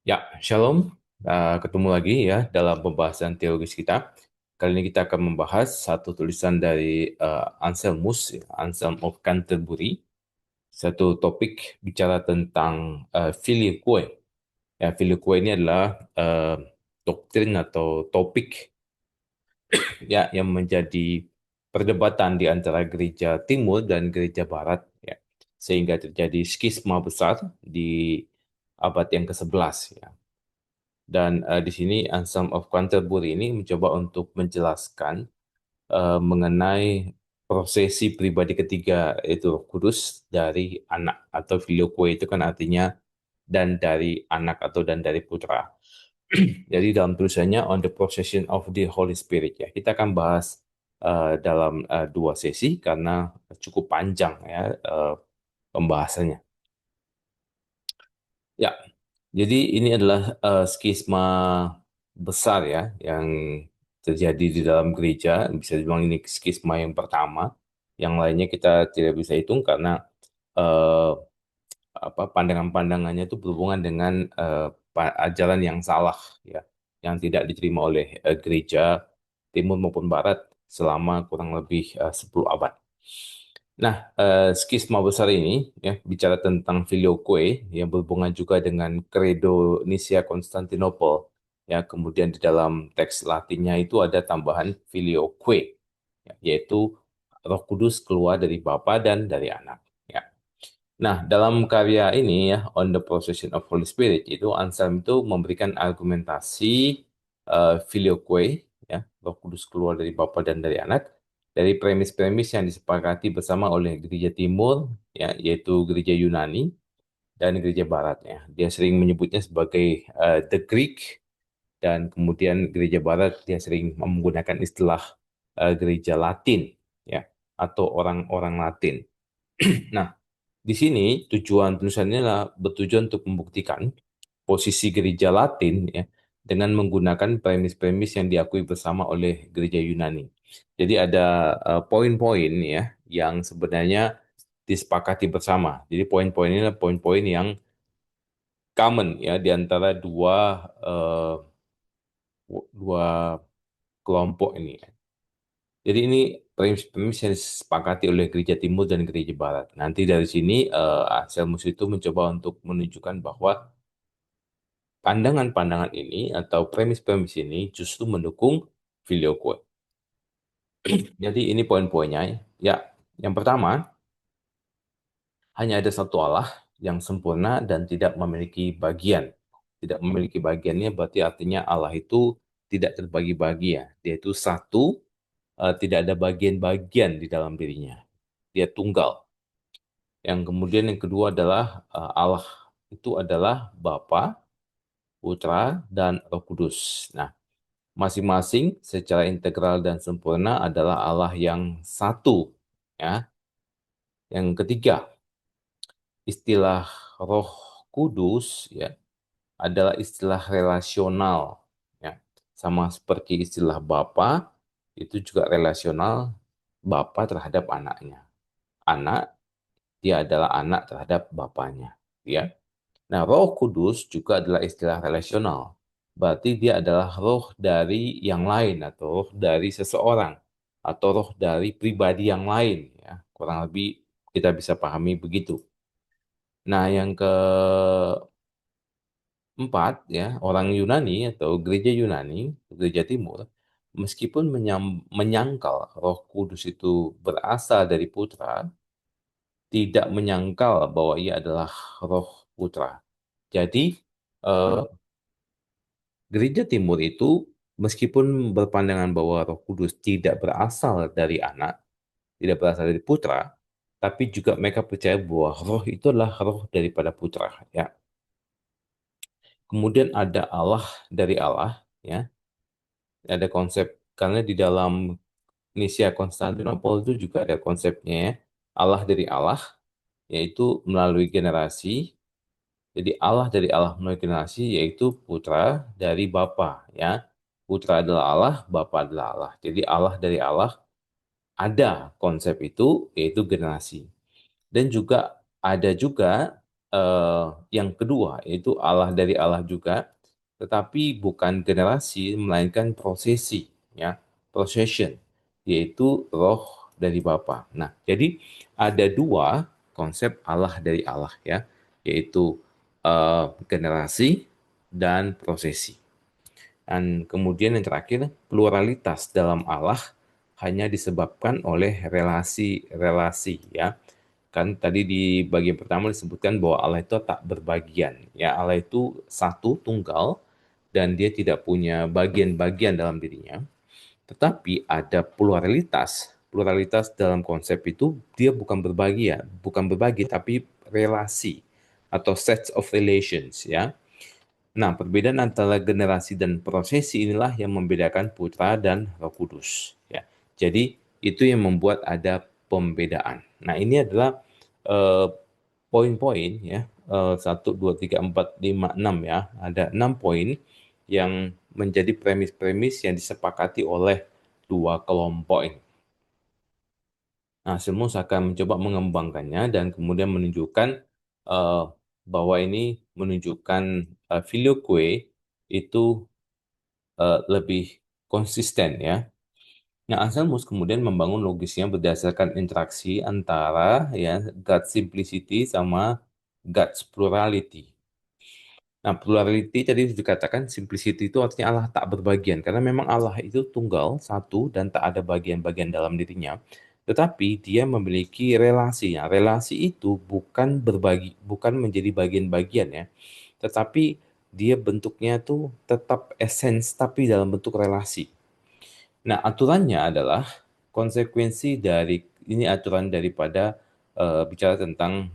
Ya, Shalom. Ketemu lagi ya dalam pembahasan teologis kita. Kali ini kita akan membahas satu tulisan dari Anselmus, ya, Anselm of Canterbury. Satu topik bicara tentang filioque. Ya, filioque ini adalah doktrin atau topik ya yang menjadi perdebatan di antara gereja timur dan gereja barat, ya. Sehingga terjadi skisma besar di abad yang ke-11, ya. Dan di sini Anselm of Canterbury ini mencoba untuk menjelaskan mengenai prosesi pribadi ketiga, yaitu Roh Kudus dari anak, atau filioque itu kan artinya dan dari anak atau dan dari putra. Jadi dalam tulisannya On the Procession of the Holy Spirit, ya. Kita akan bahas dalam dua sesi karena cukup panjang ya pembahasannya. Ya, jadi ini adalah skisma besar ya yang terjadi di dalam gereja. Bisa dibilang ini skisma yang pertama. Yang lainnya kita tidak bisa hitung karena eh, pandangan-pandangannya itu berhubungan dengan ajaran yang salah, ya, yang tidak diterima oleh gereja timur maupun barat selama kurang lebih 10 abad. Nah, skisma besar ini ya bicara tentang filioque yang berhubungan juga dengan Credo Nicea Konstantinopel. Ya, kemudian di dalam teks Latinnya itu ada tambahan filioque, ya, yaitu Roh Kudus keluar dari Bapa dan dari Anak. Ya. Nah, dalam karya ini ya, On the Procession of Holy Spirit, itu Anselm itu memberikan argumentasi filioque, ya, Roh Kudus keluar dari Bapa dan dari Anak, dari premis-premis yang disepakati bersama oleh Gereja Timur, ya, yaitu Gereja Yunani dan Gereja Barat. Ya. Dia sering menyebutnya sebagai the Greek, dan kemudian Gereja Barat dia sering menggunakan istilah Gereja Latin, ya, atau orang-orang Latin. Nah, di sini tujuan tulisannya adalah bertujuan untuk membuktikan posisi gereja Latin ya dengan menggunakan premis-premis yang diakui bersama oleh gereja Yunani. Jadi ada poin-poin ya yang sebenarnya disepakati bersama. Jadi poin-poin ini adalah poin-poin yang common ya di antara dua kelompok ini, ya. Jadi ini premis-premis yang disepakati oleh gereja timur dan gereja barat. Nanti dari sini Anselmus itu mencoba untuk menunjukkan bahwa pandangan-pandangan ini atau premis-premis ini justru mendukung filioque. Jadi ini poin-poinnya. Ya, yang pertama, hanya ada satu Allah yang sempurna dan tidak memiliki bagian. Tidak memiliki bagiannya berarti artinya Allah itu tidak terbagi-bagi, ya. Dia itu satu, tidak ada bagian-bagian di dalam dirinya. Dia tunggal. Yang kemudian yang kedua adalah Allah itu adalah Bapa, Putra, dan Roh Kudus. Nah, masing-masing secara integral dan sempurna adalah Allah yang satu. Ya. Yang ketiga, istilah Roh Kudus ya adalah istilah relasional. Ya. Sama seperti istilah Bapa, itu juga relasional, Bapa terhadap anaknya. Anak, dia adalah anak terhadap bapaknya. Ya. Nah, Roh Kudus juga adalah istilah relasional. Berarti dia adalah roh dari yang lain atau roh dari seseorang atau roh dari pribadi yang lain, ya. Kurang lebih kita bisa pahami begitu. Nah, yang keempat ya, orang Yunani atau gereja Yunani, gereja Timur, meskipun menyangkal Roh Kudus itu berasal dari Putra, tidak menyangkal bahwa ia adalah Roh Putra. Jadi eh, Gereja Timur itu meskipun berpandangan bahwa Roh Kudus tidak berasal dari anak, tidak berasal dari putra, tapi juga mereka percaya bahwa roh itu adalah roh daripada putra, ya. Kemudian ada Allah dari Allah, ya. Ada konsep karena di dalam Nicea Konstantinopel itu juga ada konsepnya, ya. Allah dari Allah, yaitu melalui generasi. Jadi Allah dari Allah melalui generasi yaitu putra dari Bapa, ya. Putra adalah Allah, Bapa adalah Allah. Jadi Allah dari Allah ada konsep itu yaitu generasi. Dan juga ada juga eh, yang kedua yaitu Allah dari Allah juga, tetapi bukan generasi melainkan prosesi, ya, procession, yaitu roh dari Bapa. Nah, jadi ada dua konsep Allah dari Allah, ya, yaitu generasi dan prosesi. Dan kemudian yang terakhir, pluralitas dalam Allah hanya disebabkan oleh relasi-relasi, ya. Kan tadi di bagian pertama disebutkan bahwa Allah itu tak berbagian. Ya, Allah itu satu, tunggal, dan dia tidak punya bagian-bagian dalam dirinya. Tetapi ada pluralitas. Pluralitas dalam konsep itu dia bukan berbagi, ya, bukan berbagi, tapi relasi atau sets of relations, ya. Nah, perbedaan antara generasi dan prosesi inilah yang membedakan Putra dan Roh Kudus. Ya, jadi itu yang membuat ada pembedaan. Nah, ini adalah eh, poin-poin, ya, 1, 2, 3, 4, 5, 6, ya. Ada 6 poin yang menjadi premis-premis yang disepakati oleh dua kelompok ini. Nah, Silmus akan mencoba mengembangkannya dan kemudian menunjukkan eh, bahwa ini menunjukkan filioque itu lebih konsisten, ya. Nah, Anselmus kemudian membangun logisnya berdasarkan interaksi antara, ya, God simplicity sama God's plurality. Nah, plurality tadi dikatakan simplicity itu artinya Allah tak berbagian karena memang Allah itu tunggal, satu dan tak ada bagian-bagian dalam dirinya. Tetapi dia memiliki relasi. Nah, relasi itu bukan berbagi, bukan menjadi bagian-bagian, ya. Tetapi dia bentuknya tuh tetap essence tapi dalam bentuk relasi. Nah, aturannya adalah konsekuensi dari ini aturan daripada bicara tentang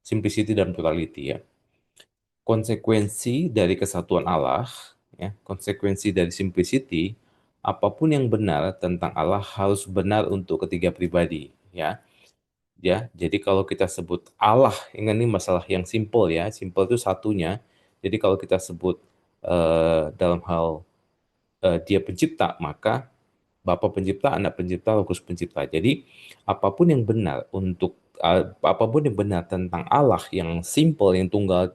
simplicity dan plurality, ya. Konsekuensi dari kesatuan Allah, ya, konsekuensi dari simplicity, apapun yang benar tentang Allah harus benar untuk ketiga pribadi, ya. Ya, jadi kalau kita sebut Allah, ini masalah yang simple, ya. Simple itu satunya. Jadi kalau kita sebut dalam hal dia pencipta, maka Bapa pencipta, Anak pencipta, Roh Kudus pencipta. Jadi apapun yang benar apapun yang benar tentang Allah yang simple, yang tunggal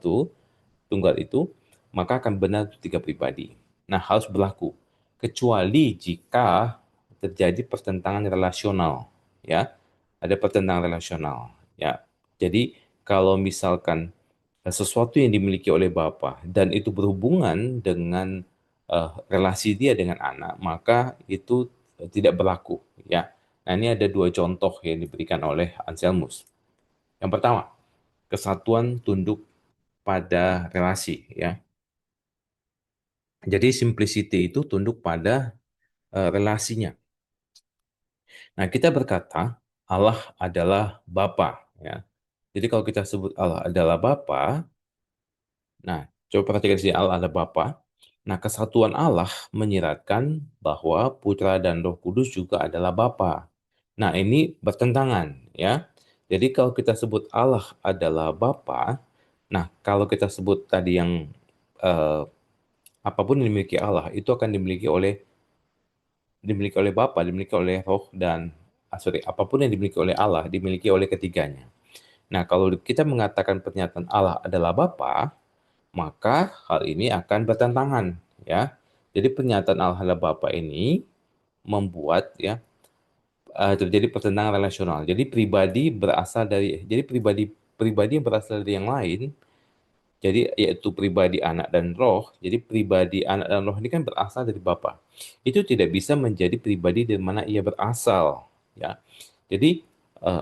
itu, maka akan benar untuk tiga pribadi. Nah, harus berlaku kecuali jika terjadi pertentangan relasional, ya. Ada pertentangan relasional, ya. Jadi kalau misalkan sesuatu yang dimiliki oleh Bapa dan itu berhubungan dengan relasi dia dengan anak, maka itu tidak berlaku, ya. Nah, ini ada dua contoh yang diberikan oleh Anselmus. Yang pertama, kesatuan tunduk pada relasi, ya. Jadi simplicity itu tunduk pada relasinya. Nah, kita berkata Allah adalah Bapa, ya. Jadi kalau kita sebut Allah adalah Bapa, nah, coba perhatikan di sini Allah adalah Bapa. Nah, kesatuan Allah menyiratkan bahwa Putra dan Roh Kudus juga adalah Bapa. Nah, ini bertentangan, ya. Jadi kalau kita sebut Allah adalah Bapa, nah, kalau kita sebut tadi yang eh, apapun yang dimiliki Allah itu akan dimiliki oleh Bapa, dimiliki oleh Roh dan apapun yang dimiliki oleh Allah dimiliki oleh ketiganya. Nah, kalau kita mengatakan pernyataan Allah adalah Bapa, maka hal ini akan bertentangan, ya. Jadi pernyataan Allah adalah Bapa ini membuat, ya, terjadi pertentangan relasional. Jadi pribadi pribadi yang berasal dari yang lain. Jadi yaitu pribadi anak dan roh. Jadi pribadi anak dan roh ini kan berasal dari Bapa. Itu tidak bisa menjadi pribadi dari mana ia berasal, ya. Jadi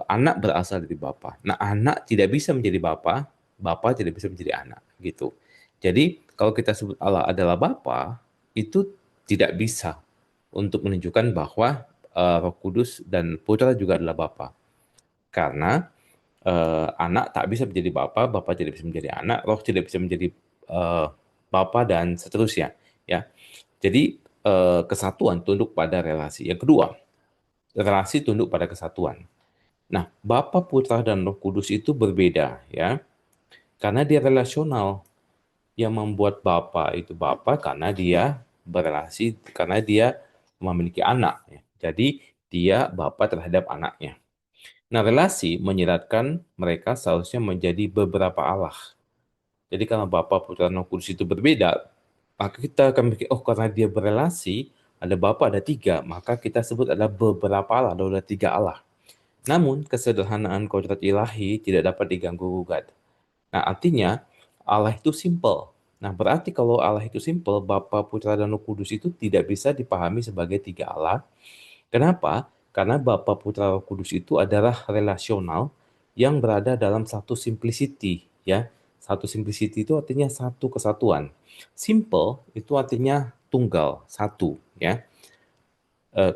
anak berasal dari Bapa. Nah, anak tidak bisa menjadi Bapa, Bapa tidak bisa menjadi anak, gitu. Jadi kalau kita sebut Allah adalah Bapa, itu tidak bisa untuk menunjukkan bahwa Roh Kudus dan Putra juga adalah Bapa. Karena anak tak bisa menjadi bapa, bapa tidak bisa menjadi anak, roh tidak bisa menjadi eh, bapa dan seterusnya, ya. Jadi kesatuan tunduk pada relasi. Yang kedua, relasi tunduk pada kesatuan. Nah, Bapa, Putra dan Roh Kudus itu berbeda, ya. Karena dia relasional. Yang membuat Bapa itu Bapa karena dia berelasi, karena dia memiliki anak, ya. Jadi dia Bapa terhadap anaknya. Nah, relasi menyiratkan mereka seharusnya menjadi beberapa Allah. Jadi kalau Bapa, Putra, dan Roh Kudus itu berbeda, maka kita akan berpikir, oh karena dia berelasi, ada Bapa, ada tiga, maka kita sebut ada beberapa Allah, ada tiga Allah. Namun, kesederhanaan kodrat ilahi tidak dapat diganggu-gugat. Nah, artinya Allah itu simple. Nah, berarti kalau Allah itu simple, Bapa, Putra, dan Roh Kudus itu tidak bisa dipahami sebagai tiga Allah. Kenapa? Karena Bapa, Putra, Roh Kudus itu adalah relasional yang berada dalam satu simplicity, ya. Satu simplicity itu artinya satu kesatuan. Simple itu artinya tunggal, satu, ya.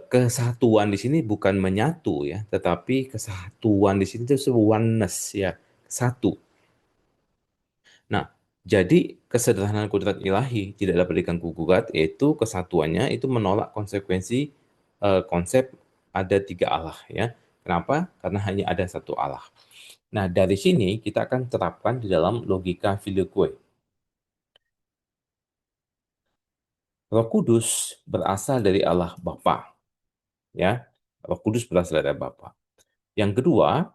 Kesatuan di sini bukan menyatu, ya, tetapi kesatuan di sini itu oneness, ya, satu. Nah, jadi kesederhanaan kodrat ilahi tidak dapat diganggu gugat, yaitu kesatuannya itu menolak konsekuensi konsep ada tiga Allah, ya. Kenapa? Karena hanya ada satu Allah. Nah, dari sini kita akan terapkan di dalam logika filioque. Roh Kudus berasal dari Allah Bapa, ya. Roh Kudus berasal dari Bapa. Yang kedua,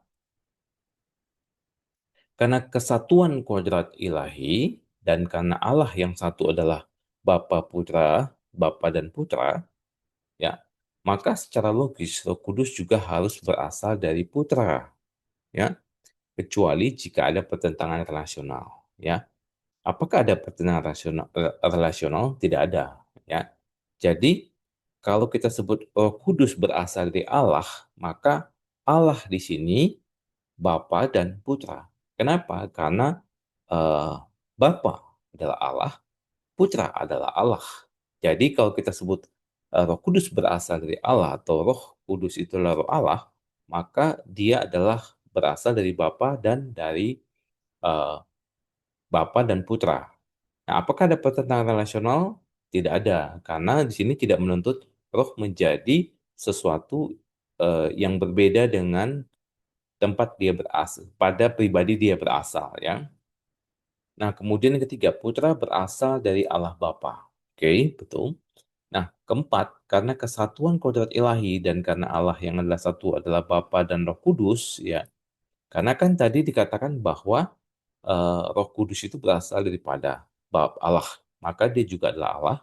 karena kesatuan kodrat ilahi dan karena Allah yang satu adalah Bapa, Putra, Bapa dan Putra, ya, maka secara logis Roh Kudus juga harus berasal dari Putra, ya, kecuali jika ada pertentangan relasional, ya. Apakah ada pertentangan relasional? Tidak ada, ya. Jadi kalau kita sebut Roh Kudus berasal dari Allah, maka Allah di sini Bapa dan Putra. Kenapa? Karena eh, Bapa adalah Allah, Putra adalah Allah. Jadi kalau kita sebut Roh Kudus berasal dari Allah atau Roh Kudus itu adalah Roh Allah, maka dia adalah berasal dari Bapa dan dari eh, Bapa dan Putra. Nah, apakah ada pertentangan relasional? Tidak ada, karena di sini tidak menuntut roh menjadi sesuatu yang berbeda dengan tempat dia berasal, pada pribadi dia berasal, ya. Nah, kemudian yang ketiga, Putra berasal dari Allah Bapa. Oke, betul. Nah, keempat, karena kesatuan kodrat ilahi dan karena Allah yang adalah satu adalah Bapa dan Roh Kudus, ya. Karena kan tadi dikatakan bahwa Roh Kudus itu berasal daripada Allah, maka dia juga adalah Allah.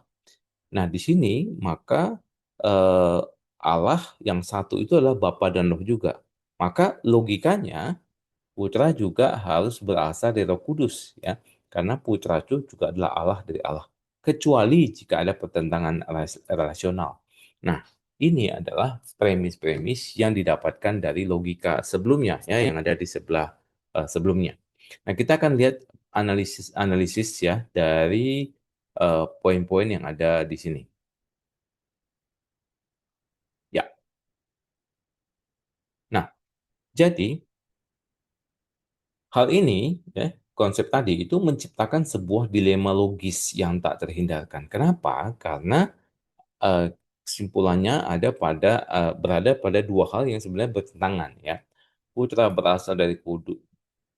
Nah, di sini maka eh, Allah yang satu itu adalah Bapa dan Roh juga. Maka logikanya Putra juga harus berasal dari Roh Kudus, ya, karena Putra itu juga adalah Allah dari Allah. Kecuali jika ada pertentangan relasional. Nah, ini adalah premis-premis yang didapatkan dari logika sebelumnya, ya, yang ada di sebelah sebelumnya. Nah, kita akan lihat analisis-analisis, ya, dari poin-poin yang ada di sini. Ya, nah, jadi hal ini, ya, konsep tadi itu menciptakan sebuah dilema logis yang tak terhindarkan. Kenapa? Karena eh, kesimpulannya berada pada dua hal yang sebenarnya bertentangan, ya. Putra berasal dari kudus.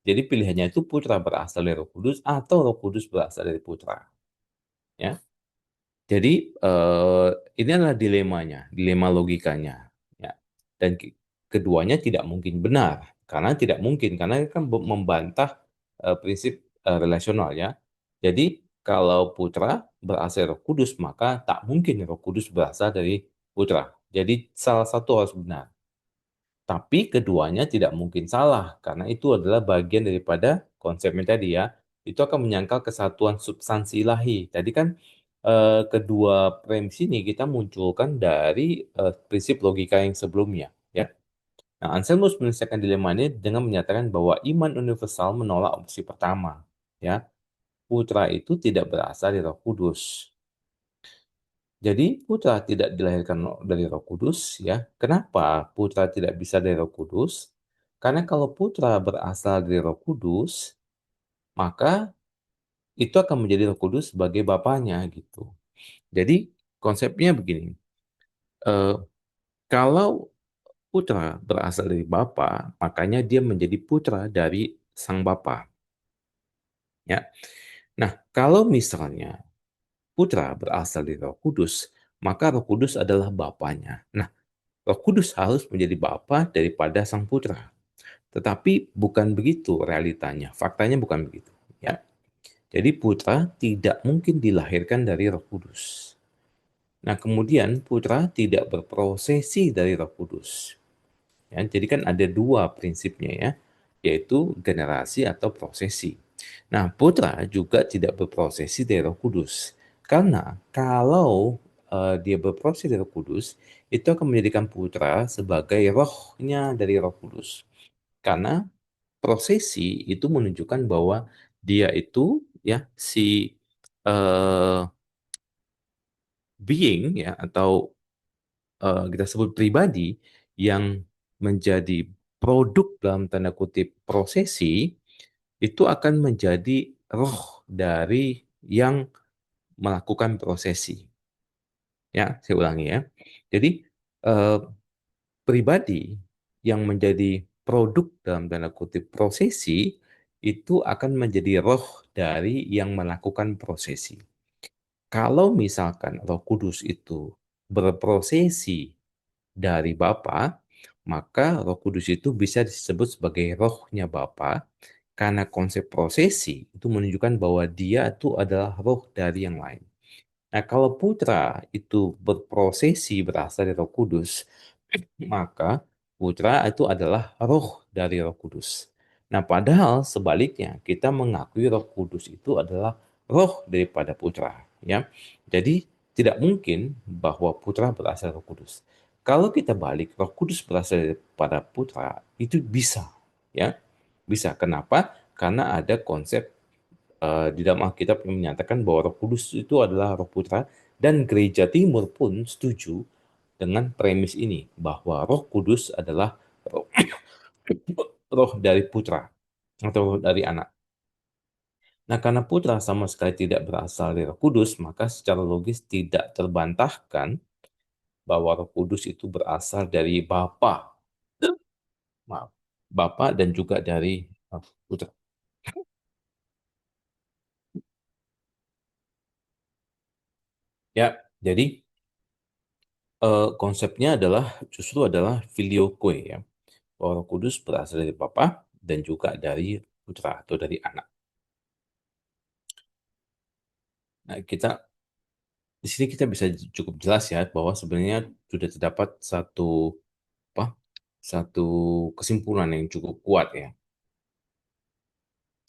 Jadi pilihannya itu putra berasal dari Roh Kudus atau Roh Kudus berasal dari putra, ya. Jadi eh, ini adalah dilemanya, dilema logikanya, ya. Dan keduanya tidak mungkin benar, karena kan membantah prinsip relasional, ya. Jadi kalau putra berasal dari Roh Kudus, maka tak mungkin Roh Kudus berasal dari putra. Jadi salah satu harus benar. Tapi keduanya tidak mungkin salah, karena itu adalah bagian daripada konsepnya tadi, ya. Itu akan menyangkal kesatuan substansi ilahi. Tadi kan kedua premis ini kita munculkan dari prinsip logika yang sebelumnya, ya. Nah, Anselmus menyelesaikan dilema ini dengan menyatakan bahwa iman universal menolak opsi pertama, ya. Putra itu tidak berasal dari Roh Kudus. Jadi putra tidak dilahirkan dari Roh Kudus, ya. Kenapa putra tidak bisa dari Roh Kudus? Karena kalau putra berasal dari Roh Kudus, maka itu akan menjadi Roh Kudus sebagai bapaknya, gitu. Jadi konsepnya begini, eh, kalau putra berasal dari bapa, makanya dia menjadi putra dari sang bapa, ya. Nah, kalau misalnya putra berasal dari Roh Kudus, maka Roh Kudus adalah bapaknya. Nah, Roh Kudus harus menjadi Bapa daripada Sang Putra. Tetapi bukan begitu realitanya, faktanya bukan begitu. Ya, jadi putra tidak mungkin dilahirkan dari Roh Kudus. Nah, kemudian putra tidak berprosesi dari Roh Kudus. Ya, jadi kan ada dua prinsipnya ya, yaitu generasi atau prosesi. Nah, putra juga tidak berprosesi dari Roh Kudus. Karena kalau dia berprosesi dari Roh Kudus, itu akan menjadikan putra sebagai rohnya dari Roh Kudus. Karena prosesi itu menunjukkan bahwa dia itu ya si eh, being ya atau kita sebut pribadi yang menjadi produk dalam tanda kutip prosesi itu akan menjadi roh dari yang melakukan prosesi. Ya, saya ulangi ya. Jadi eh, pribadi yang menjadi produk dalam tanda kutip prosesi itu akan menjadi roh dari yang melakukan prosesi. Kalau misalkan Roh Kudus itu berprosesi dari Bapa, maka Roh Kudus itu bisa disebut sebagai rohnya Bapa karena konsep prosesi itu menunjukkan bahwa dia itu adalah roh dari yang lain. Nah, kalau putra itu berprosesi berasal dari Roh Kudus, maka putra itu adalah roh dari Roh Kudus. Nah, padahal sebaliknya kita mengakui Roh Kudus itu adalah roh daripada putra, ya. Jadi tidak mungkin bahwa putra berasal dari Roh Kudus. Kalau kita balik, Roh Kudus berasal daripada putra itu bisa, ya. Bisa. Kenapa? Karena ada konsep di dalam Alkitab yang menyatakan bahwa Roh Kudus itu adalah Roh Putra dan Gereja Timur pun setuju dengan premis ini bahwa Roh Kudus adalah roh, roh dari Putra atau roh dari Anak. Nah, karena Putra sama sekali tidak berasal dari Roh Kudus, maka secara logis tidak terbantahkan bahwa Roh Kudus itu berasal dari Bapa, maaf, Bapa dan juga dari Putra. Ya, jadi konsepnya adalah justru adalah filioque ya. Bahwa Roh Kudus berasal dari Bapa dan juga dari Putra atau dari Anak. Nah, di sini kita bisa cukup jelas ya bahwa sebenarnya sudah terdapat apa? Satu kesimpulan yang cukup kuat ya.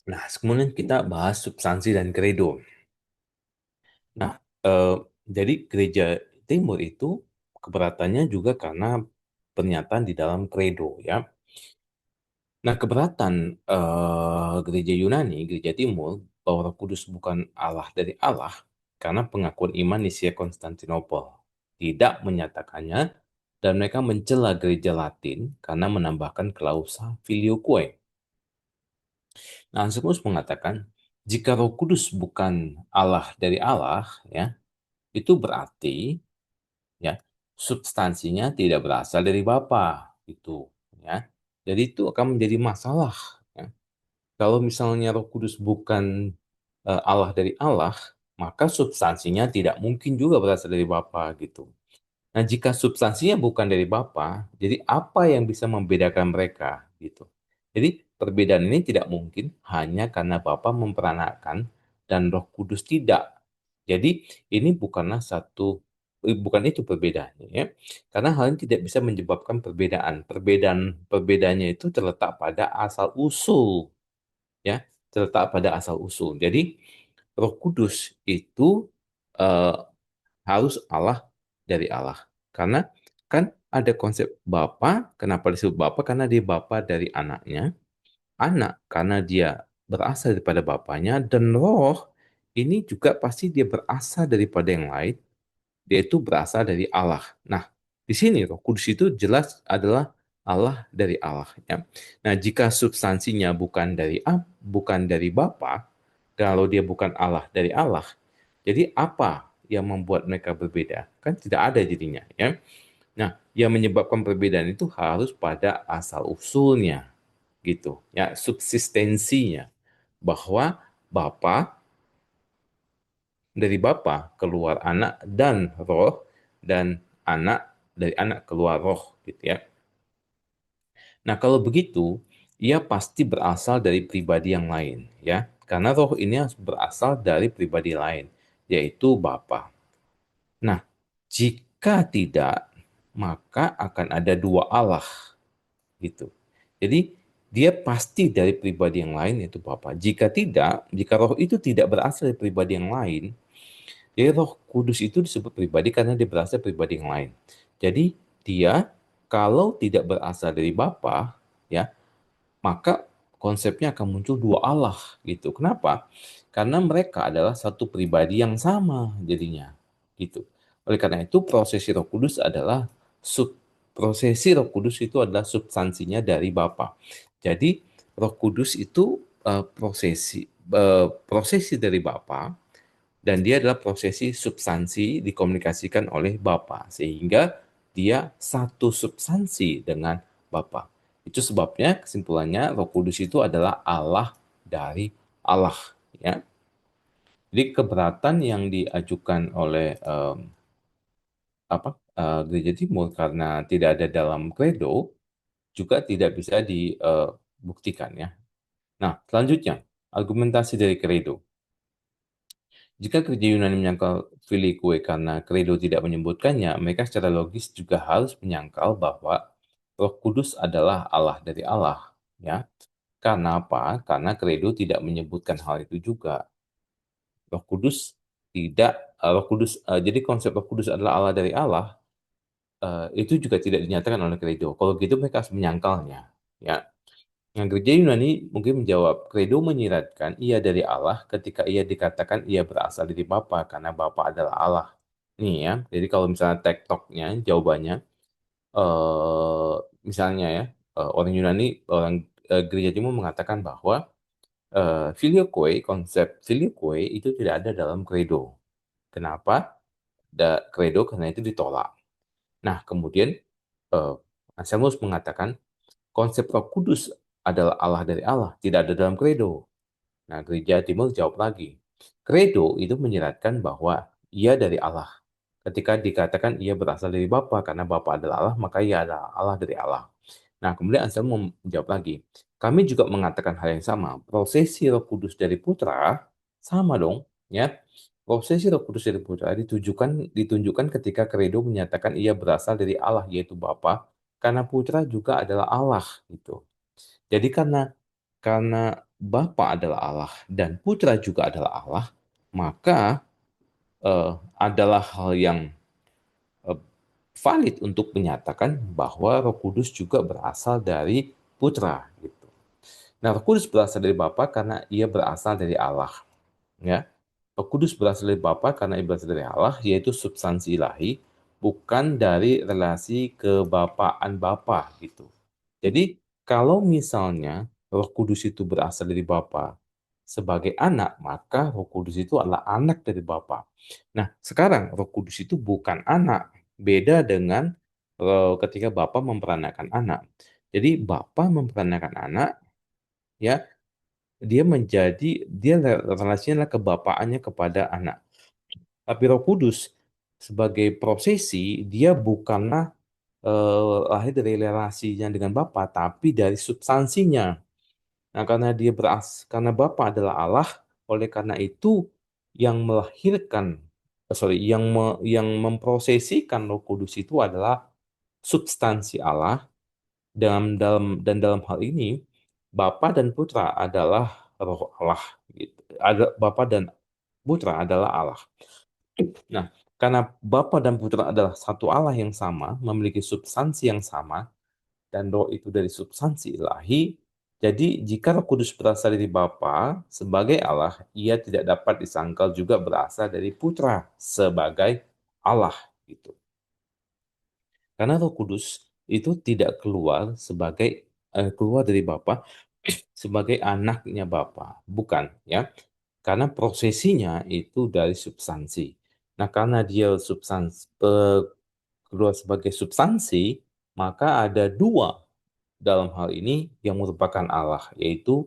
Nah, kemudian kita bahas substansi dan kredo. Nah, eh, jadi gereja Timur itu keberatannya juga karena pernyataan di dalam kredo ya. Nah, keberatan gereja Yunani, gereja Timur, bahwa Roh Kudus bukan Allah dari Allah, karena pengakuan iman Nisia Konstantinopel tidak menyatakannya, dan mereka mencela gereja Latin karena menambahkan klausa filioque. Nah, Anselmus mengatakan, jika Roh Kudus bukan Allah dari Allah, ya, itu berarti ya substansinya tidak berasal dari Bapa, itu, ya. Jadi itu akan menjadi masalah. Ya. Kalau misalnya Roh Kudus bukan Allah dari Allah, maka substansinya tidak mungkin juga berasal dari Bapa gitu. Nah, jika substansinya bukan dari Bapa, jadi apa yang bisa membedakan mereka gitu. Jadi perbedaan ini tidak mungkin hanya karena Bapa memperanakan dan Roh Kudus tidak. Jadi ini bukan itu perbedaannya ya. Karena hal ini tidak bisa menyebabkan perbedaan. Perbedaannya itu terletak pada asal usul ya, terletak pada asal usul. Jadi Roh Kudus itu eh, harus Allah dari Allah. Karena kan ada konsep Bapa, kenapa disebut Bapa? Karena dia Bapa dari anaknya, anak karena dia berasal daripada bapaknya, dan roh ini juga pasti dia berasal daripada yang lain, dia itu berasal dari Allah. Nah, di sini Roh Kudus itu jelas adalah Allah dari Allah. Ya. Nah, jika substansinya bukan dari Bapa, kalau dia bukan Allah dari Allah, jadi apa yang membuat mereka berbeda? Kan tidak ada jadinya. Ya. Nah, yang menyebabkan perbedaan itu harus pada asal usulnya, gitu. Ya, subsistensinya bahwa Bapa dari Bapa keluar anak dan roh, dan anak dari anak keluar roh gitu ya. Nah, kalau begitu, ia pasti berasal dari pribadi yang lain, ya. Karena roh ini harus berasal dari pribadi lain, yaitu Bapa. Nah, jika tidak, maka akan ada dua Allah, gitu. Jadi, dia pasti dari pribadi yang lain, yaitu Bapa. Jika tidak, jika roh itu tidak berasal dari pribadi yang lain, jadi roh kudus itu disebut pribadi karena dia berasal dari pribadi yang lain. Jadi, dia kalau tidak berasal dari Bapa, ya, maka konsepnya akan muncul dua Allah gitu. Kenapa? Karena mereka adalah satu pribadi yang sama jadinya gitu. Oleh karena itu prosesi Roh Kudus adalah sub prosesi Roh Kudus itu adalah substansinya dari Bapa. Jadi Roh Kudus itu prosesi dari Bapa dan dia adalah prosesi substansi dikomunikasikan oleh Bapa sehingga dia satu substansi dengan Bapa. Itu sebabnya kesimpulannya Roh Kudus itu adalah Allah dari Allah ya. Jadi keberatan yang diajukan oleh Gereja Timur karena tidak ada dalam kredo juga tidak bisa dibuktikan ya. Nah, selanjutnya argumentasi dari kredo. Jika gereja Yunani menyangkal filioque karena kredo tidak menyebutkannya, mereka secara logis juga harus menyangkal bahwa Roh Kudus adalah Allah dari Allah, ya. Karena apa? Karena kredo tidak menyebutkan hal itu juga. Roh Kudus tidak Roh Kudus jadi konsep Roh Kudus adalah Allah dari Allah itu juga tidak dinyatakan oleh kredo. Kalau gitu mereka harus menyangkalnya, ya. Yang gereja Yunani mungkin menjawab, kredo menyiratkan ia dari Allah ketika ia dikatakan ia berasal dari Bapa karena Bapa adalah Allah. Nih ya, jadi kalau misalnya tektoknya jawabannya, eh misalnya ya, orang Yunani, orang gereja Timur mengatakan bahwa filioque, konsep filioque itu tidak ada dalam kredo. Kenapa? Kredo karena itu ditolak. Nah, kemudian eh, Anselmus mengatakan konsep Roh Kudus adalah Allah dari Allah, tidak ada dalam kredo. Nah, gereja Timur jawab lagi. Kredo itu menyeratkan bahwa ia dari Allah. Ketika dikatakan ia berasal dari Bapa karena Bapa adalah Allah, maka ia adalah Allah dari Allah. Nah, kemudian Anselm menjawab lagi. Kami juga mengatakan hal yang sama. Prosesi Roh Kudus dari Putra sama dong, ya. Prosesi Roh Kudus dari Putra ditunjukkan ketika Kredo menyatakan ia berasal dari Allah yaitu Bapa, karena Putra juga adalah Allah gitu. Jadi karena Bapa adalah Allah dan Putra juga adalah Allah, maka adalah hal yang eh, valid untuk menyatakan bahwa Roh Kudus juga berasal dari Putra gitu. Nah, Roh Kudus berasal dari Bapa karena ia berasal dari Allah, ya. Roh Kudus berasal dari Bapa karena ia berasal dari Allah, yaitu substansi ilahi, bukan dari relasi kebapaan Bapa gitu. Jadi, kalau misalnya Roh Kudus itu berasal dari Bapa sebagai anak, maka Roh Kudus itu adalah anak dari Bapa. Nah, sekarang Roh Kudus itu bukan anak, beda dengan ketika Bapa memperanakan anak. Jadi, Bapa memperanakan anak, ya, dia relasinya adalah kebapaannya kepada anak. Tapi Roh Kudus sebagai prosesi, dia bukanlah lahir dari relasinya dengan Bapa, tapi dari substansinya. Nah, karena Bapa adalah Allah, oleh karena itu yang melahirkan, yang memprosesikan Roh Kudus itu adalah substansi Allah. Dalam hal ini Bapa dan Putra adalah Roh Allah. Gitu. Bapa dan Putra adalah Allah. Nah, karena Bapa dan Putra adalah satu Allah yang sama, memiliki substansi yang sama, dan Roh itu dari substansi ilahi, jadi jika Roh Kudus berasal dari Bapa sebagai Allah, ia tidak dapat disangkal juga berasal dari Putra sebagai Allah. Gitu. Karena Roh Kudus itu tidak keluar dari Bapa sebagai anaknya Bapa, bukan ya. Karena prosesinya itu dari substansi. Nah, karena dia keluar sebagai substansi, maka ada dua dalam hal ini yang merupakan Allah, yaitu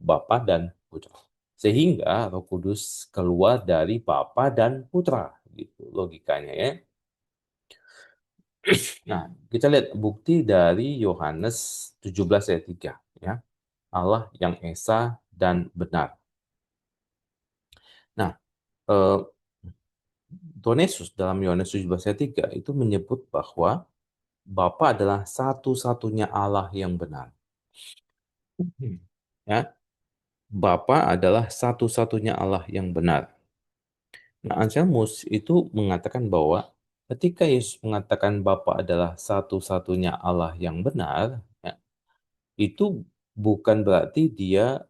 Bapa dan Putra. Sehingga Roh Kudus keluar dari Bapa dan Putra, gitu logikanya ya. Nah, kita lihat bukti dari Yohanes 17 ayat 3 ya. Allah yang esa dan benar. Nah, eh, Tuhan Yesus dalam Yohanes 17 ayat 3 itu menyebut bahwa Bapa adalah satu-satunya Allah yang benar. Ya, Bapa adalah satu-satunya Allah yang benar. Nah, Anselmus itu mengatakan bahwa ketika Yesus mengatakan Bapa adalah satu-satunya Allah yang benar, ya, itu bukan berarti dia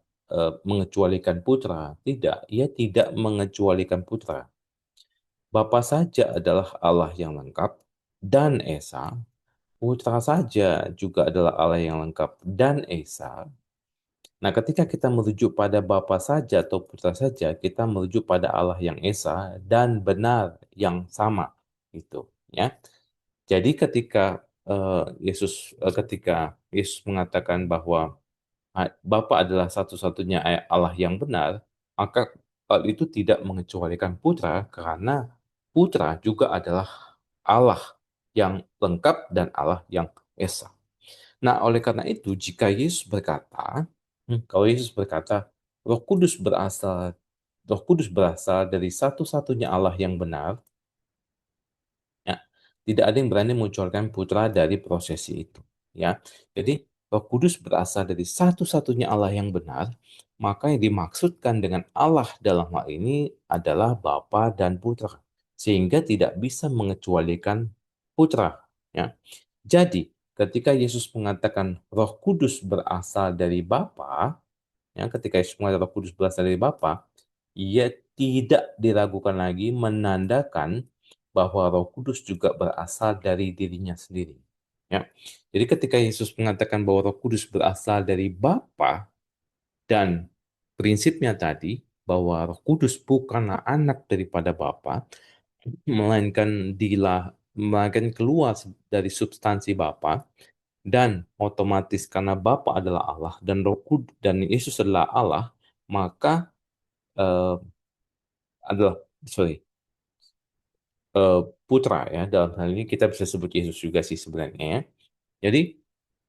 mengecualikan putra. Tidak, ia tidak mengecualikan putra. Bapa saja adalah Allah yang lengkap dan esa. Putra saja juga adalah Allah yang lengkap dan esa. Nah, ketika kita merujuk pada Bapa saja atau Putra saja, kita merujuk pada Allah yang esa dan benar yang sama, gitu, ya. Jadi ketika Yesus mengatakan bahwa Bapa adalah satu-satunya Allah yang benar, maka hal itu tidak mengecualikan Putra karena Putra juga adalah Allah yang lengkap dan Allah yang esa. Nah, oleh karena itu, jika Yesus berkata, kalau Yesus berkata, Roh Kudus berasal dari satu-satunya Allah yang benar, ya, tidak ada yang berani mengecualikan putra dari prosesi itu. Ya, jadi Roh Kudus berasal dari satu-satunya Allah yang benar, maka yang dimaksudkan dengan Allah dalam hal ini adalah Bapa dan Putra, sehingga tidak bisa mengecualikan putra. Ya, jadi ketika Yesus mengatakan Roh Kudus berasal dari Bapa, ya, ketika Yesus mengatakan Roh Kudus berasal dari Bapa, ia tidak diragukan lagi menandakan bahwa Roh Kudus juga berasal dari dirinya sendiri. Ya. Jadi ketika Yesus mengatakan bahwa Roh Kudus berasal dari Bapa dan prinsipnya tadi bahwa Roh Kudus bukanlah anak daripada Bapa, melainkan keluar dari substansi Bapa dan otomatis karena Bapa adalah Allah dan Roh Kudus dan Yesus adalah Allah, maka eh, adalah sorry eh, putra ya, dalam hal ini kita bisa sebut Yesus juga sih sebenarnya ya. Jadi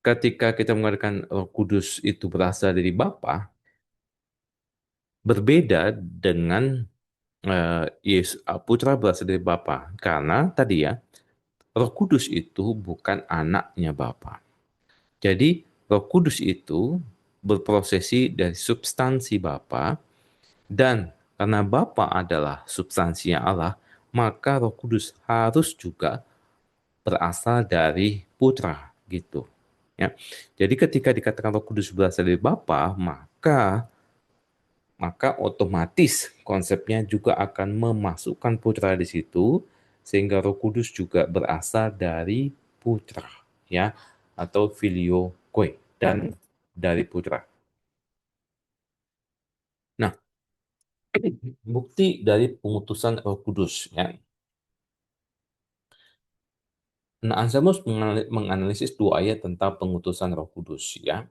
ketika kita mengatakan Roh Kudus itu berasal dari Bapa, berbeda dengan Yesus putra berasal dari Bapa karena tadi ya Roh Kudus itu bukan anaknya Bapa. Jadi Roh Kudus itu berprosesi dari substansi Bapa dan karena Bapa adalah substansinya Allah, maka Roh Kudus harus juga berasal dari Putra gitu. Ya. Jadi ketika dikatakan Roh Kudus berasal dari Bapa, maka otomatis konsepnya juga akan memasukkan Putra di situ sehingga Roh Kudus juga berasal dari Putra ya atau filioque dan dari Putra. Nah, bukti dari pengutusan Roh Kudus ya. Nah, Anselmus menganalisis dua ayat tentang pengutusan Roh Kudus ya.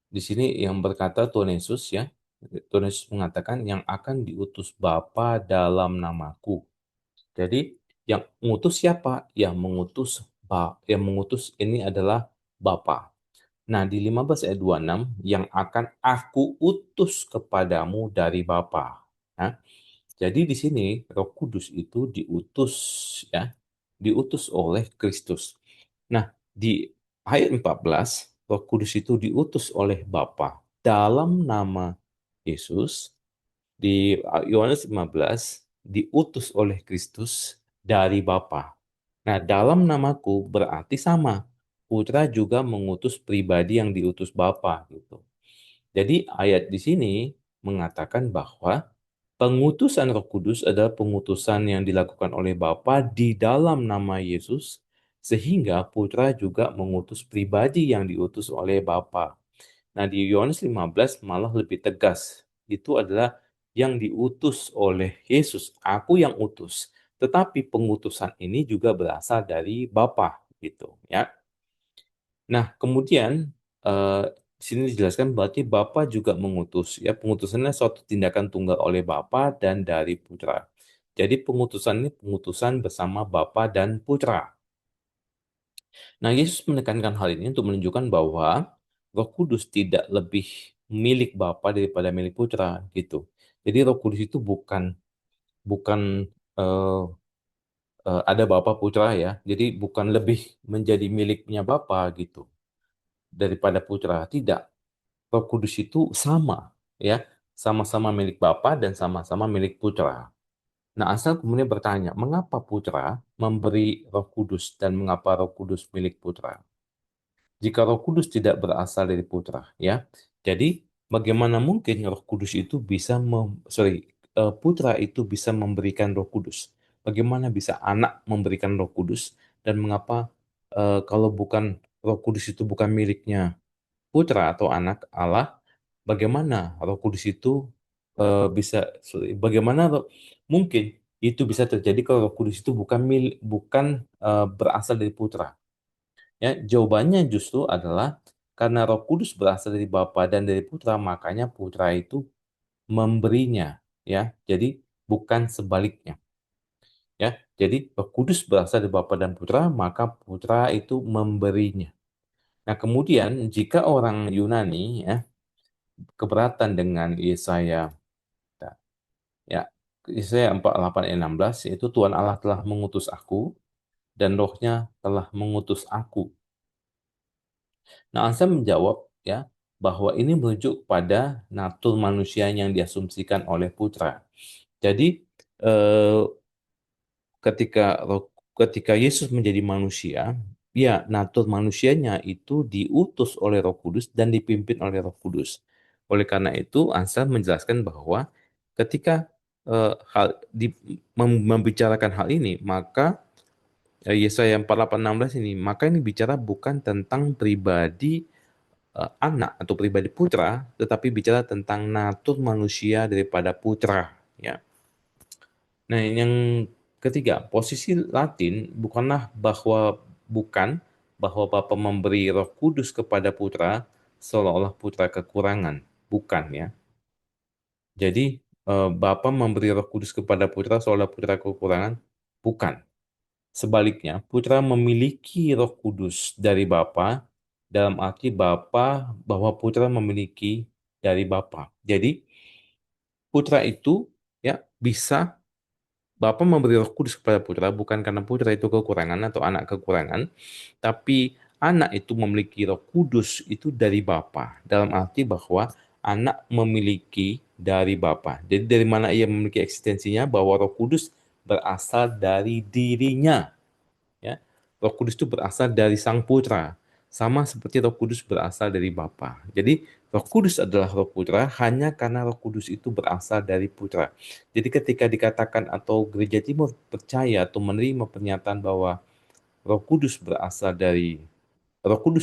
Di sini yang berkata Tuhan Yesus ya, Tuhan Yesus mengatakan yang akan diutus Bapa dalam namaku. Jadi yang mengutus siapa? Yang mengutus ini adalah Bapa. Nah, di 15 ayat 26 yang akan aku utus kepadamu dari Bapa. Nah, jadi di sini Roh Kudus itu diutus ya, diutus oleh Kristus. Nah, di ayat 14 Roh Kudus itu diutus oleh Bapa dalam nama Yesus. Di Yohanes 15 diutus oleh Kristus dari Bapa. Nah, dalam namaku berarti sama. Putra juga mengutus pribadi yang diutus Bapa gitu. Jadi ayat di sini mengatakan bahwa pengutusan Roh Kudus adalah pengutusan yang dilakukan oleh Bapa di dalam nama Yesus, sehingga Putra juga mengutus pribadi yang diutus oleh Bapa. Nah, di Yohanes 15 malah lebih tegas. Itu adalah yang diutus oleh Yesus. Aku yang utus. Tetapi pengutusan ini juga berasal dari Bapa gitu ya. Nah, kemudian eh, di sini dijelaskan berarti Bapa juga mengutus. Ya, pengutusannya suatu tindakan tunggal oleh Bapa dan dari Putra. Jadi pengutusan ini pengutusan bersama Bapa dan Putra. Nah, Yesus menekankan hal ini untuk menunjukkan bahwa Roh Kudus tidak lebih milik Bapa daripada milik Putra gitu. Jadi Roh Kudus itu bukan bukan eh, ada Bapa Putra ya. Jadi bukan lebih menjadi miliknya Bapa gitu daripada Putra. Tidak. Roh Kudus itu sama ya, sama-sama milik Bapa dan sama-sama milik Putra. Nah, asal kemudian bertanya, mengapa Putra memberi Roh Kudus dan mengapa Roh Kudus milik Putra? Jika Roh Kudus tidak berasal dari Putra, ya. Jadi, bagaimana mungkin Roh Kudus itu bisa Putra itu bisa memberikan Roh Kudus? Bagaimana bisa anak memberikan Roh Kudus dan mengapa kalau bukan Roh Kudus itu bukan miliknya Putra atau anak Allah, bagaimana Roh Kudus itu bagaimana mungkin itu bisa terjadi kalau Roh Kudus itu bukan berasal dari Putra? Ya, jawabannya justru adalah karena Roh Kudus berasal dari Bapa dan dari Putra, makanya Putra itu memberinya, ya. Jadi bukan sebaliknya, ya. Jadi Roh Kudus berasal dari Bapa dan Putra, maka Putra itu memberinya. Nah, kemudian jika orang Yunani ya keberatan dengan Yesaya, ya, Yesaya 48 ayat 16, yaitu Tuhan Allah telah mengutus aku dan Rohnya telah mengutus aku. Nah, Ansa menjawab ya bahwa ini merujuk pada natur manusia yang diasumsikan oleh putra. Jadi eh, ketika ketika Yesus menjadi manusia, ya natur manusianya itu diutus oleh Roh Kudus dan dipimpin oleh Roh Kudus. Oleh karena itu, Ansa menjelaskan bahwa ketika membicarakan hal ini, maka Yesaya 48:16 ini, maka ini bicara bukan tentang pribadi anak atau pribadi putra, tetapi bicara tentang natur manusia daripada putra. Ya. Nah, yang ketiga, posisi Latin bukan bahwa Bapa memberi Roh Kudus kepada putra seolah-olah putra kekurangan, bukan ya. Jadi Bapa memberi Roh Kudus kepada putra seolah putra kekurangan, bukan. Sebaliknya, putra memiliki Roh Kudus dari Bapa dalam arti bahwa putra memiliki dari Bapa. Jadi, putra itu ya bisa Bapa memberi Roh Kudus kepada putra bukan karena putra itu kekurangan atau anak kekurangan, tapi anak itu memiliki Roh Kudus itu dari Bapa. Dalam arti bahwa anak memiliki dari Bapa. Jadi dari mana ia memiliki eksistensinya bahwa Roh Kudus berasal dari dirinya. Ya. Roh Kudus itu berasal dari Sang Putra, sama seperti Roh Kudus berasal dari Bapa. Jadi Roh Kudus adalah Roh Putra hanya karena Roh Kudus itu berasal dari Putra. Jadi ketika dikatakan atau Gereja Timur percaya atau menerima pernyataan bahwa Roh Kudus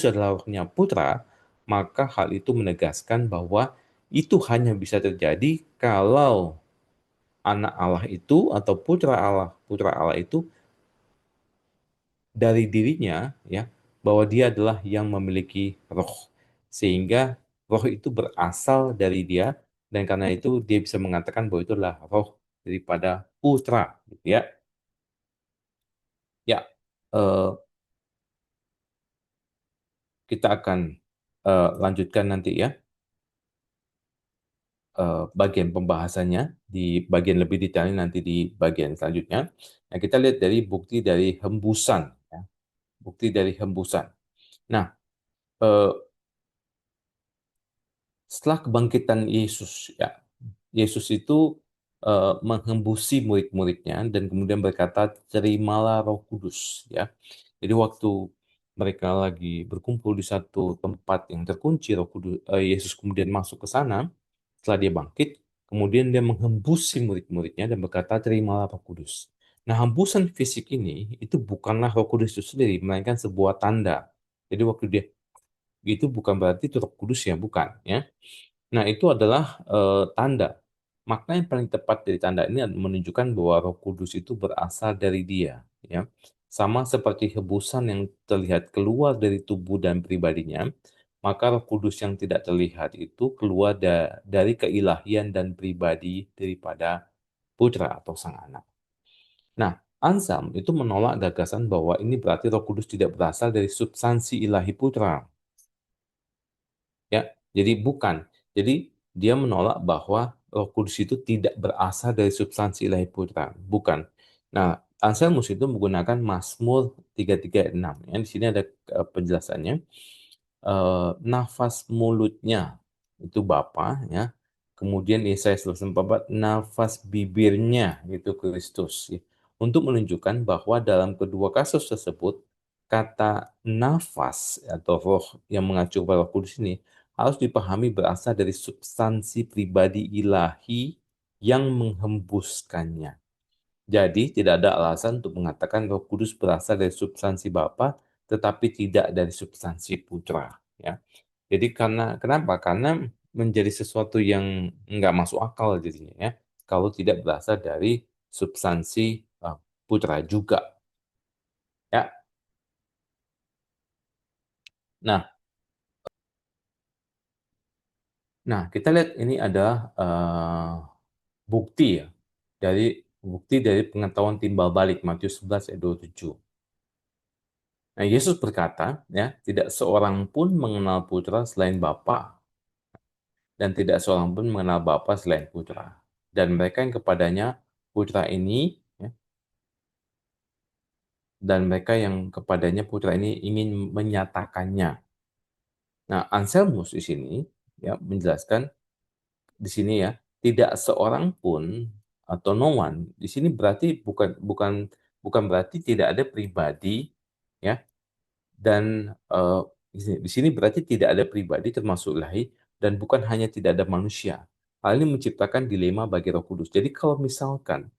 adalah rohnya Putra, maka hal itu menegaskan bahwa itu hanya bisa terjadi kalau anak Allah itu atau putra Allah itu dari dirinya ya bahwa dia adalah yang memiliki roh sehingga roh itu berasal dari dia dan karena itu dia bisa mengatakan bahwa itu adalah roh daripada putra gitu ya. Ya, eh, kita akan lanjutkan nanti ya bagian pembahasannya di bagian lebih detailnya nanti di bagian selanjutnya. Nah, kita lihat dari bukti dari hembusan ya. Bukti dari hembusan. Nah, eh, setelah kebangkitan Yesus, ya, Yesus itu menghembusi murid-muridnya dan kemudian berkata, terimalah Roh Kudus, ya. Jadi waktu mereka lagi berkumpul di satu tempat yang terkunci, Yesus kemudian masuk ke sana setelah dia bangkit, kemudian dia menghembusi murid-muridnya dan berkata, terimalah Roh Kudus. Nah, hembusan fisik ini itu bukanlah Roh Kudus itu sendiri, melainkan sebuah tanda. Jadi waktu dia itu bukan berarti itu Roh Kudus ya, bukan, ya. Nah, itu adalah tanda. Makna yang paling tepat dari tanda ini menunjukkan bahwa Roh Kudus itu berasal dari Dia, ya. Sama seperti hebusan yang terlihat keluar dari tubuh dan pribadinya, maka Roh Kudus yang tidak terlihat itu keluar dari keilahian dan pribadi daripada Putra atau Sang Anak. Nah, Anselm itu menolak gagasan bahwa ini berarti Roh Kudus tidak berasal dari substansi ilahi putra. Ya, jadi bukan. Jadi dia menolak bahwa Roh Kudus itu tidak berasal dari substansi ilahi putra, bukan. Nah, Anselmus itu menggunakan Mazmur 336. Ya, di sini ada penjelasannya. Nafas mulutnya itu Bapa, ya. Kemudian Yesaya 44, nafas bibirnya itu Kristus, ya. Untuk menunjukkan bahwa dalam kedua kasus tersebut kata nafas atau roh yang mengacu kepada Roh Kudus ini harus dipahami berasal dari substansi pribadi ilahi yang menghembuskannya. Jadi tidak ada alasan untuk mengatakan Roh Kudus berasal dari substansi Bapa, tetapi tidak dari substansi Putra. Ya. Jadi kenapa? Karena menjadi sesuatu yang nggak masuk akal jadinya ya, kalau tidak berasal dari substansi Putra juga. Ya. Nah, kita lihat ini ada bukti ya dari pengetahuan timbal balik Matius 11 ayat 27. Nah, Yesus berkata, ya, tidak seorang pun mengenal putra selain Bapa, dan tidak seorang pun mengenal Bapa selain putra. Dan mereka yang kepadanya putra ini, ya, dan mereka yang kepadanya putra ini ingin menyatakannya. Nah, Anselmus di sini ya menjelaskan di sini ya, tidak seorang pun atau no one di sini berarti bukan bukan bukan berarti tidak ada pribadi ya. Dan di sini berarti tidak ada pribadi termasuk ilahi dan bukan hanya tidak ada manusia. Hal ini menciptakan dilema bagi Roh Kudus. Jadi kalau misalkan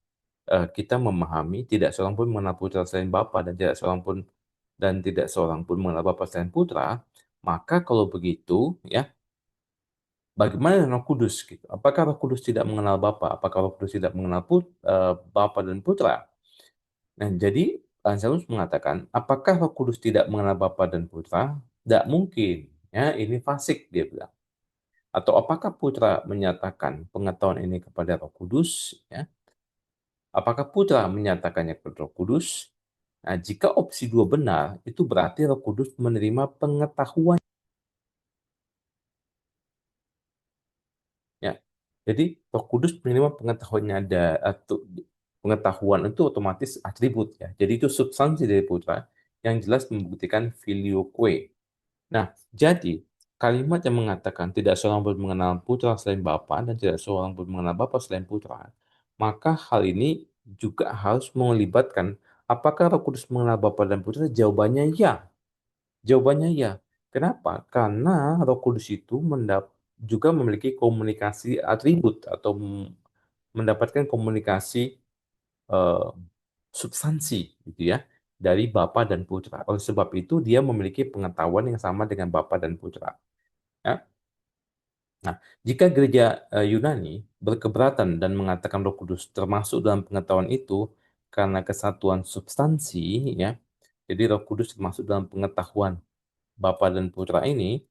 kita memahami tidak seorang pun mengenal Putra selain Bapa dan tidak seorang pun mengenal Bapa selain Putra, maka kalau begitu ya bagaimana dengan Roh Kudus gitu? Apakah Roh Kudus tidak mengenal Bapa? Apakah Roh Kudus tidak mengenal Bapa dan Putra? Nah, jadi Anselmus mengatakan, apakah Roh Kudus tidak mengenal Bapa dan Putra? Tidak mungkin. Ya, ini fasik dia bilang. Atau apakah Putra menyatakan pengetahuan ini kepada Roh Kudus? Ya, apakah Putra menyatakannya kepada Roh Kudus? Nah, jika opsi dua benar, itu berarti Roh Kudus menerima pengetahuan. Ya, jadi Roh Kudus menerima pengetahuannya ada atau pengetahuan itu otomatis atribut ya. Jadi itu substansi dari Putra yang jelas membuktikan filioque. Nah, jadi kalimat yang mengatakan tidak seorang pun mengenal putra selain Bapa dan tidak seorang pun mengenal Bapa selain putra, maka hal ini juga harus melibatkan apakah Roh Kudus mengenal Bapa dan Putra? Jawabannya ya. Jawabannya ya. Kenapa? Karena Roh Kudus itu juga memiliki komunikasi atribut atau mendapatkan komunikasi eh, substansi gitu ya dari Bapa dan Putra. Oleh sebab itu dia memiliki pengetahuan yang sama dengan Bapa dan Putra. Ya. Nah, jika gereja Yunani berkeberatan dan mengatakan Roh Kudus termasuk dalam pengetahuan itu karena kesatuan substansi, ya, jadi Roh Kudus termasuk dalam pengetahuan Bapa dan Putra ini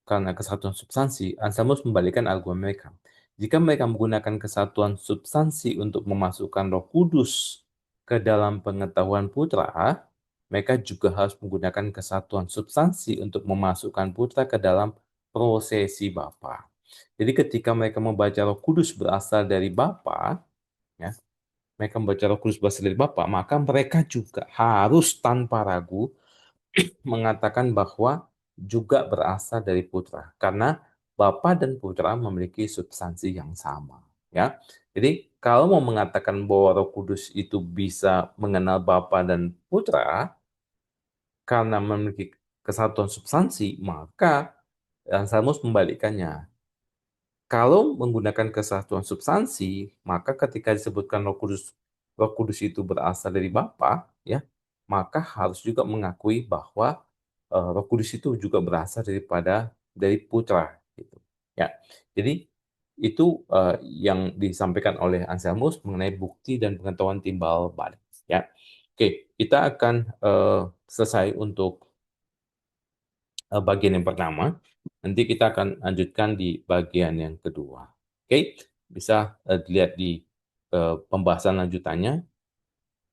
karena kesatuan substansi, Anselmus membalikan argumen mereka. Jika mereka menggunakan kesatuan substansi untuk memasukkan Roh Kudus ke dalam pengetahuan Putra, mereka juga harus menggunakan kesatuan substansi untuk memasukkan Putra ke dalam prosesi Bapa. Jadi ketika mereka membaca Roh Kudus berasal dari Bapa, ya, mereka membaca Roh Kudus berasal dari Bapa, maka mereka juga harus tanpa ragu mengatakan bahwa juga berasal dari putra karena Bapa dan Putra memiliki substansi yang sama ya. Jadi kalau mau mengatakan bahwa Roh Kudus itu bisa mengenal Bapa dan Putra karena memiliki kesatuan substansi, maka Anselmus membalikkannya. Kalau menggunakan kesatuan substansi, maka ketika disebutkan Roh Kudus itu berasal dari Bapa, ya, maka harus juga mengakui bahwa Roh Kudus itu juga berasal dari Putra, gitu. Ya, jadi itu yang disampaikan oleh Anselmus mengenai bukti dan pengetahuan timbal balik. Ya, oke, kita akan selesai untuk bagian yang pertama. Nanti kita akan lanjutkan di bagian yang kedua. Oke, bisa dilihat di pembahasan lanjutannya.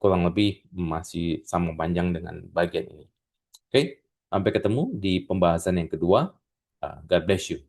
kurang lebih masih sama panjang dengan bagian ini. Oke, sampai ketemu di pembahasan yang kedua. God bless you.